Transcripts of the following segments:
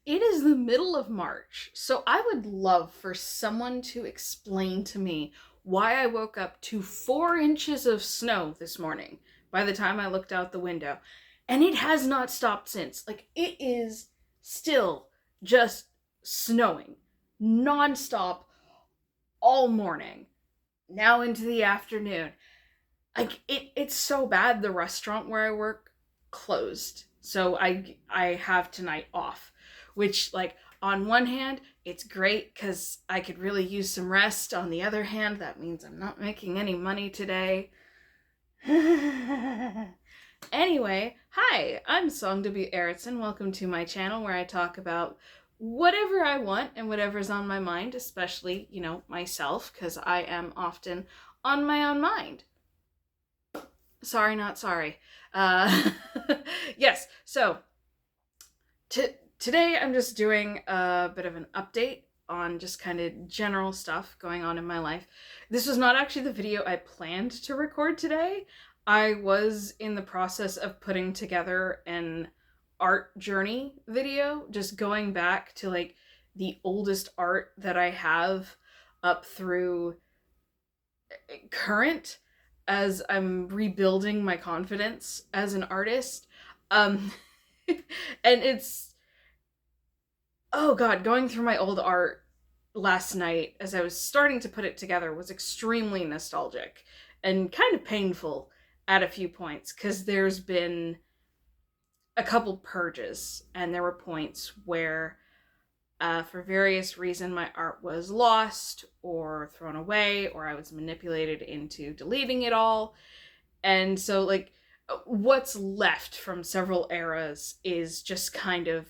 It is the middle of March, so I would love for someone to explain to me why I woke up to 4 inches of snow this morning by the time I looked out the window. And it has not stopped since. Like, it is still just snowing nonstop all morning, now into the afternoon. Like, it's so bad the restaurant where I work closed. So I have tonight off, which, like, on one hand, it's great cuz I could really use some rest. On the other hand, that means I'm not making any money today. Anyway, hi, I'm Songdebu Erickson. Welcome to my channel where I talk about whatever I want and whatever's on my mind, especially, myself, because I am often on my own mind. Sorry, not sorry. Uh, yes, so today I'm just doing a bit of an update on just kind of general stuff going on in my life. This was not actually the video I planned to record today. I was in the process of putting together an art journey video, just going back to like the oldest art that I have up through current, as I'm rebuilding my confidence as an artist. Um, and it's, oh God, going through my old art last night as I was starting to put it together was extremely nostalgic and kind of painful at a few points, because there's been a couple purges and there were points where for various reasons my art was lost or thrown away, or I was manipulated into deleting it all. And so, like, what's left from several eras is just kind of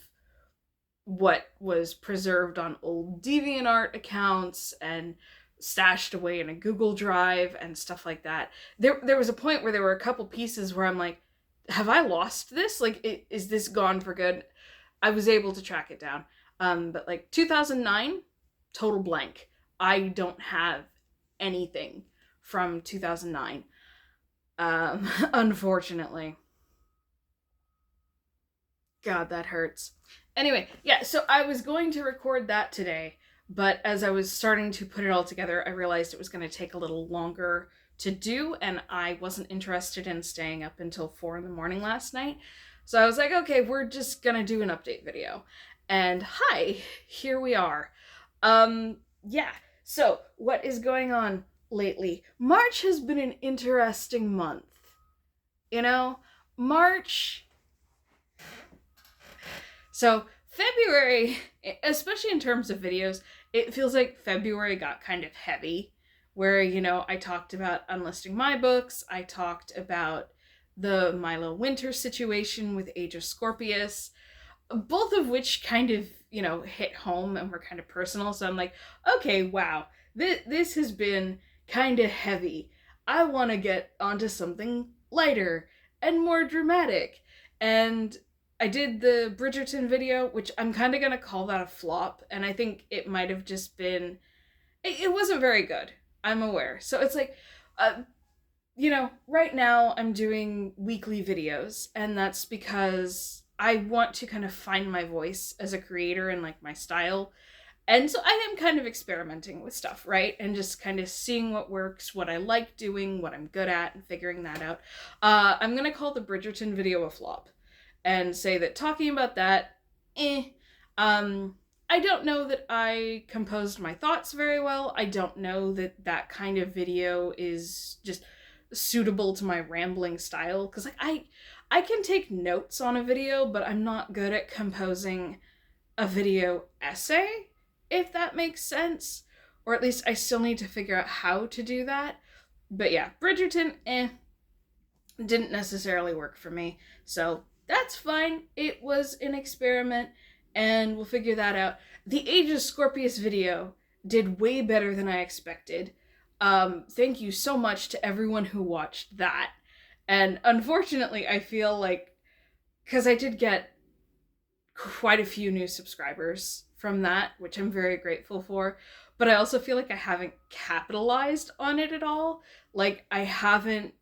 what was preserved on old DeviantArt accounts and stashed away in a Google Drive and stuff like that. There was a point where there were a couple pieces where I'm like, have I lost this? Like, is this gone for good? I was able to track it down. But like 2009, total blank. I don't have anything from 2009. Unfortunately. God, that hurts. Anyway, yeah, so I was going to record that today, but as I was starting to put it all together, I realized it was going to take a little longer to do, and I wasn't interested in staying up until 4 in the morning last night. So I was like, okay, we're just gonna do an update video. And hi, here we are. Yeah, so what is going on lately? March has been an interesting month. You know, March. So February, especially in terms of videos, it feels like February got kind of heavy, where, I talked about unlisting my books, I talked about the Milo Winter situation with Age of Scorpius, both of which kind of, hit home and were kind of personal. So I'm like, okay, wow, this has been kind of heavy. I want to get onto something lighter and more dramatic. And I did the Bridgerton video, which I'm kind of going to call that a flop. And I think it might have just been, it wasn't very good. I'm aware. So it's like, right now I'm doing weekly videos, and that's because I want to kind of find my voice as a creator and like my style. And so I am kind of experimenting with stuff, right? And just kind of seeing what works, what I like doing, what I'm good at, and figuring that out. I'm going to call the Bridgerton video a flop and say that talking about that, I don't know that I composed my thoughts very well. I don't know that that kind of video is just suitable to my rambling style, because like I can take notes on a video, but I'm not good at composing a video essay, if that makes sense. Or at least I still need to figure out how to do that. But yeah, Bridgerton, didn't necessarily work for me. So that's fine. It was an experiment, and we'll figure that out. The Age of Scorpius video did way better than I expected. Thank you so much to everyone who watched that. And unfortunately, I feel like, because I did get quite a few new subscribers from that, which I'm very grateful for, but I also feel like I haven't capitalized on it at all. Like, I haven't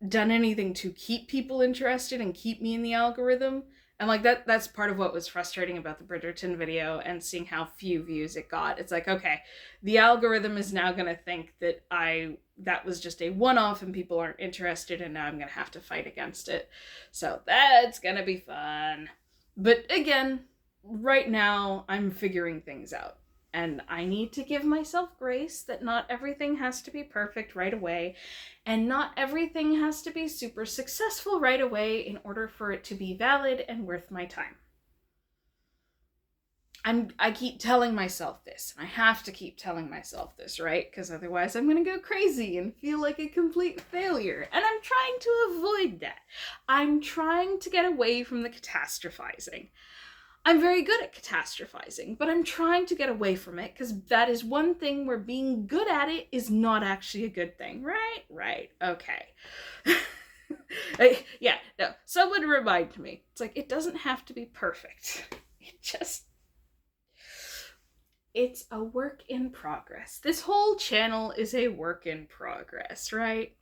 done anything to keep people interested and keep me in the algorithm And like that's part of what was frustrating about the Bridgerton video and seeing how few views it got. It's like, okay, the algorithm is now going to think that that was just a one-off and people aren't interested, and now I'm going to have to fight against it. So that's going to be fun. But again, right now I'm figuring things out. And I need to give myself grace that not everything has to be perfect right away, and not everything has to be super successful right away in order for it to be valid and worth my time. I keep telling myself this, and I have to keep telling myself this, right? Because otherwise I'm going to go crazy and feel like a complete failure. And I'm trying to avoid that. I'm trying to get away from the catastrophizing. I'm very good at catastrophizing, but I'm trying to get away from it because that is one thing where being good at it is not actually a good thing. Right. Okay. Yeah, no, someone remind me. It's like, it doesn't have to be perfect. It's a work in progress. This whole channel is a work in progress, right?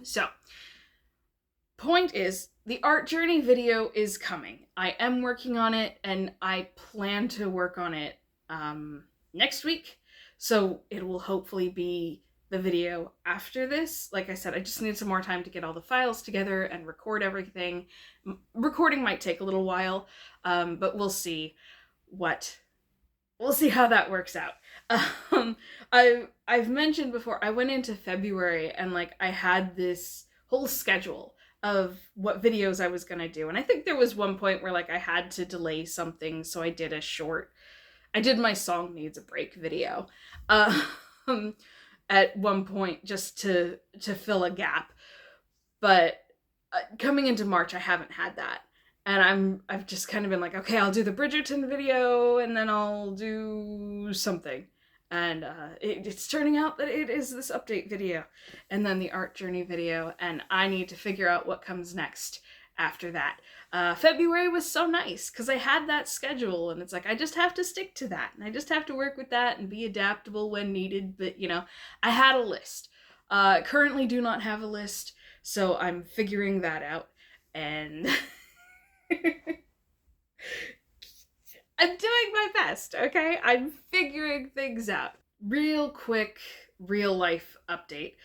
So, point is, the art journey video is coming. I am working on it, and I plan to work on it next week. So it will hopefully be the video after this. Like I said, I just need some more time to get all the files together and record everything. Recording might take a little while, but we'll see how that works out. I've mentioned before, I went into February and like I had this whole schedule of what videos I was gonna do. And I think there was one point where like I had to delay something, so I did my Song Needs a Break video at one point just to fill a gap. But coming into March, I haven't had that. And I've just kind of been like, okay, I'll do the Bridgerton video and then I'll do something. And it's turning out that it is this update video and then the art journey video, and I need to figure out what comes next after that. February was so nice because I had that schedule, and it's like I just have to stick to that, and I just have to work with that and be adaptable when needed. But, you know, I had a list. Currently do not have a list, so I'm figuring that out. And I'm doing my best, okay? I'm figuring things out. Real quick, real life update.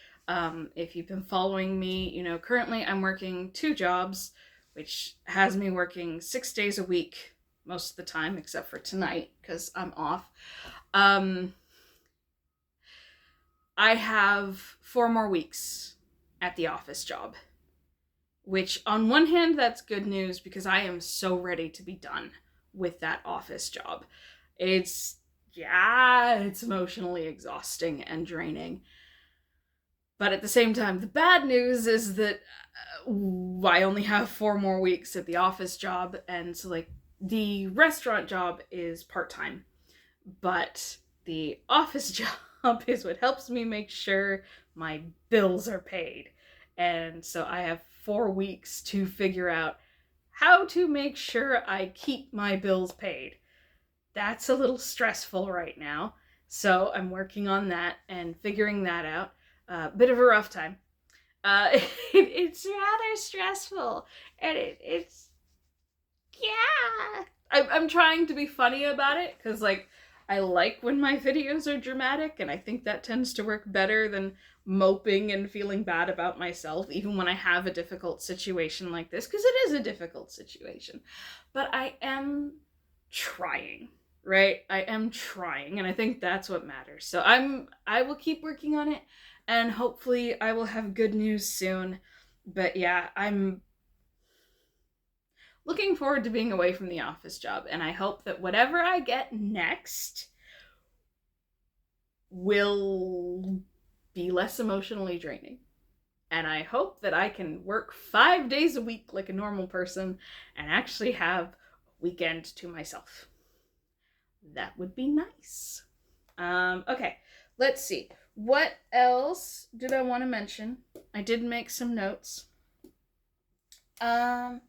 If you've been following me, you know, currently I'm working 2 jobs, which has me working 6 days a week most of the time, except for tonight, because I'm off. I have 4 more weeks at the office job, which on one hand, that's good news because I am so ready to be done with that office job. It's emotionally exhausting and draining. But at the same time, the bad news is that I only have 4 more weeks at the office job, and so like the restaurant job is part-time, but the office job is what helps me make sure my bills are paid. And so I have 4 weeks to figure out how to make sure I keep my bills paid. That's a little stressful right now, so I'm working on that and figuring that out. Bit of a rough time. It's rather stressful, and it's I'm trying to be funny about it, because like I like when my videos are dramatic, and I think that tends to work better than moping and feeling bad about myself, even when I have a difficult situation like this, because it is a difficult situation. But I am trying, right? I am trying, and I think that's what matters. So I will keep working on it, and hopefully I will have good news soon. But yeah, I'm looking forward to being away from the office job, and I hope that whatever I get next will be less emotionally draining. And I hope that I can work 5 days a week like a normal person and actually have a weekend to myself. That would be nice. Okay, let's see. What else did I want to mention? I did make some notes. Let's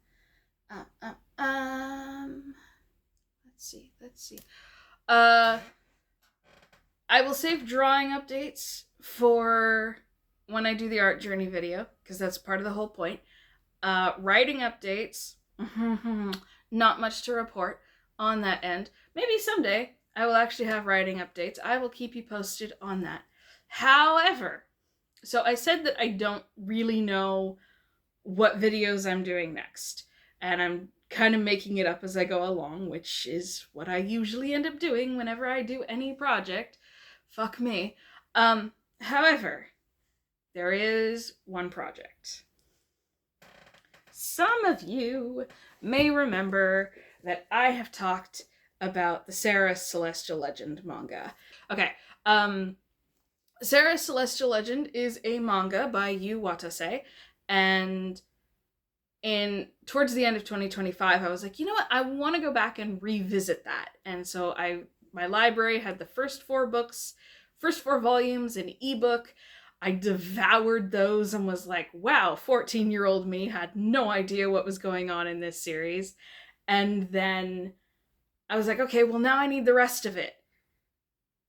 see. I will save drawing updates for when I do the art journey video, because that's part of the whole point. Writing updates, Not much to report on that end. Maybe someday I will actually have writing updates. I will keep you posted on that. However, so I said that I don't really know what videos I'm doing next, and I'm kind of making it up as I go along, which is what I usually end up doing whenever I do any project. Fuck me. However, there is one project. Some of you may remember that I have talked about the Sarah's Celestial Legend manga. Okay, Sarah's Celestial Legend is a manga by Yu Watase, and towards the end of 2025, I was like, you know what, I want to go back and revisit that. And so my library had the first four volumes in ebook. I devoured those and was like, wow, 14-year-old me had no idea what was going on in this series. And then I was like, okay, well, now I need the rest of it.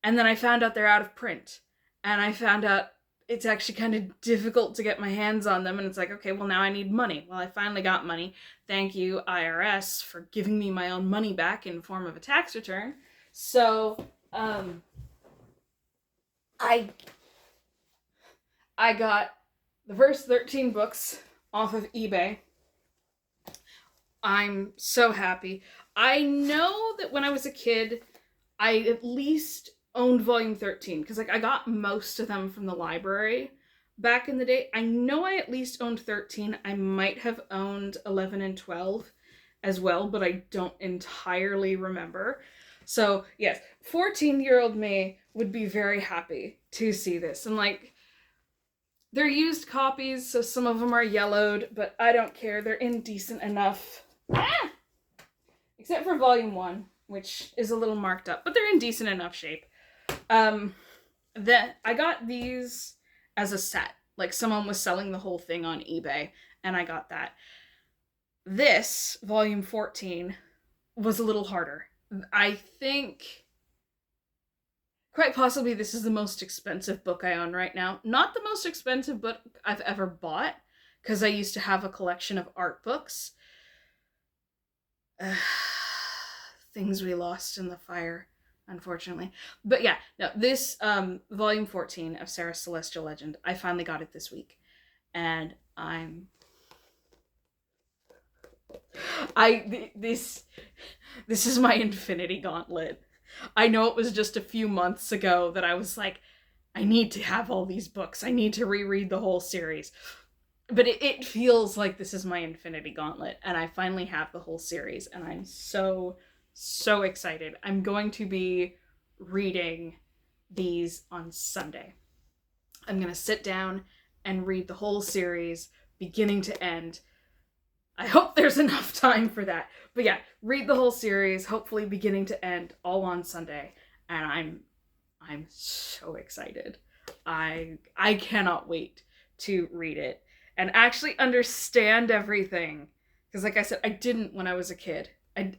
And then I found out they're out of print. And I found out it's actually kind of difficult to get my hands on them. And it's like, okay, well, now I need money. Well, I finally got money. Thank you, IRS, for giving me my own money back in form of a tax return. So, I got the first 13 books off of eBay. I'm so happy. I know that when I was a kid, I at least owned volume 13, because like I got most of them from the library back in the day. I know I at least owned 13. I might have owned 11 and 12 as well, but I don't entirely remember. So yes, 14-year-old me would be very happy to see this. And like, they're used copies, so some of them are yellowed, but I don't care. They're indecent enough. Except for volume 1, which is a little marked up, but they're in decent enough shape. Then I got these as a set. Like, someone was selling the whole thing on eBay, and I got that. This, volume 14, was a little harder. I think quite possibly this is the most expensive book I own right now. Not the most expensive book I've ever bought, because I used to have a collection of art books. Things we lost in the fire, unfortunately. But yeah, no, this volume 14 of Sarah's Celestial Legend, I finally got it this week. And this is my Infinity Gauntlet. I know it was just a few months ago that I was like, I need to have all these books. I need to reread the whole series. But it feels like this is my Infinity Gauntlet, and I finally have the whole series, and I'm so excited. I'm going to be reading these on Sunday. I'm going to sit down and read the whole series, beginning to end. I hope there's enough time for that. But yeah, read the whole series, hopefully beginning to end, all on Sunday, and I'm so excited. I cannot wait to read it and actually understand everything. Because like I said, I didn't when I was a kid.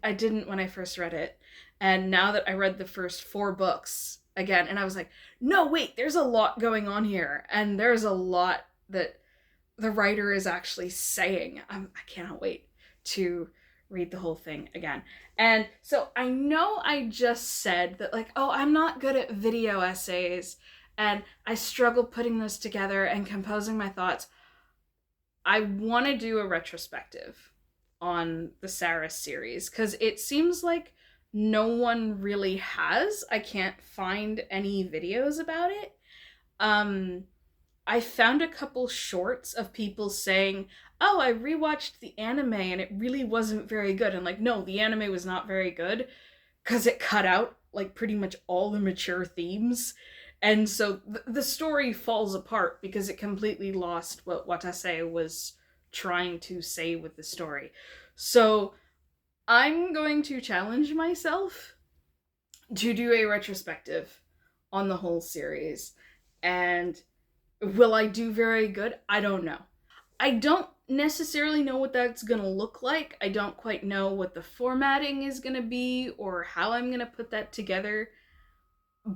I didn't when I first read it. And now that I read the first 4 books again, and I was like, no, wait, there's a lot going on here. And there's a lot that the writer is actually saying. I cannot wait to read the whole thing again. And so I know I just said that, like, oh, I'm not good at video essays, and I struggle putting those together and composing my thoughts. I want to do a retrospective on the Sarah series, because it seems like no one really has. I can't find any videos about it. I found a couple shorts of people saying, oh, I rewatched the anime and it really wasn't very good. And like, no, the anime was not very good because it cut out like pretty much all the mature themes. And so the story falls apart because it completely lost what Watase was trying to say with the story. So I'm going to challenge myself to do a retrospective on the whole series. And will I do very good? I don't know. I don't necessarily know what that's going to look like. I don't quite know what the formatting is going to be or how I'm going to put that together.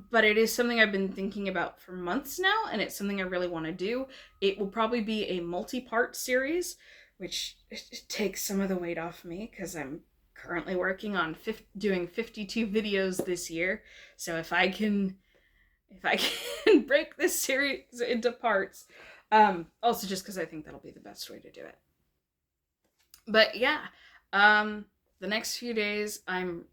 But it is something I've been thinking about for months now, and it's something I really want to do. It will probably be a multi-part series which it takes some of the weight off me because I'm currently working on doing 52 videos this year. So if I can break this series into parts, also just because I think that'll be the best way to do it. But yeah, the next few days, I'm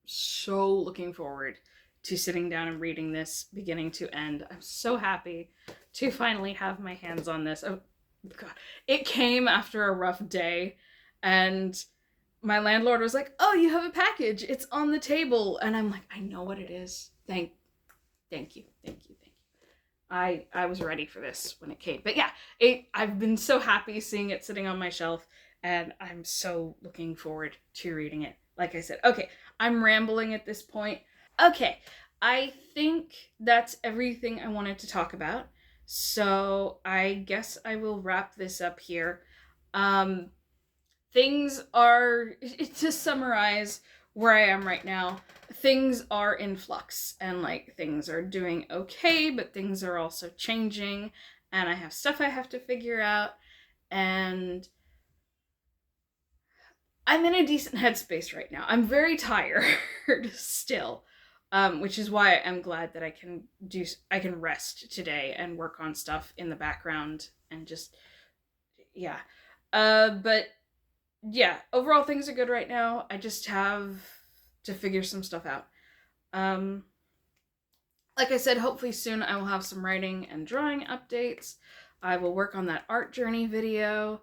so looking forward to sitting down and reading this beginning to end. I'm so happy to finally have my hands on this. Oh, God. It came after a rough day, and my landlord was like, "Oh, you have a package. It's on the table." And I'm like, "I know what it is. Thank you. I was ready for this when it came." But yeah, I've been so happy seeing it sitting on my shelf, and I'm so looking forward to reading it. Like I said, okay, I'm rambling at this point. Okay, I think that's everything I wanted to talk about. So I guess I will wrap this up here. Things are, to summarize where I am right now, things are in flux, and like things are doing okay, but things are also changing, and I have stuff I have to figure out, and I'm in a decent headspace right now. I'm very tired still, which is why I'm glad that I can rest today and work on stuff in the background and just, yeah. But yeah, overall things are good right now. I just have to figure some stuff out. Like I said, hopefully soon I will have some writing and drawing updates. I will work on that art journey video.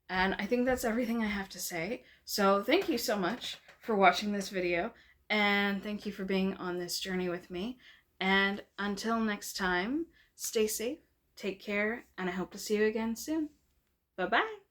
And I think that's everything I have to say. So thank you so much for watching this video, and thank you for being on this journey with me. And until next time, stay safe, take care, and I hope to see you again soon. Bye-bye.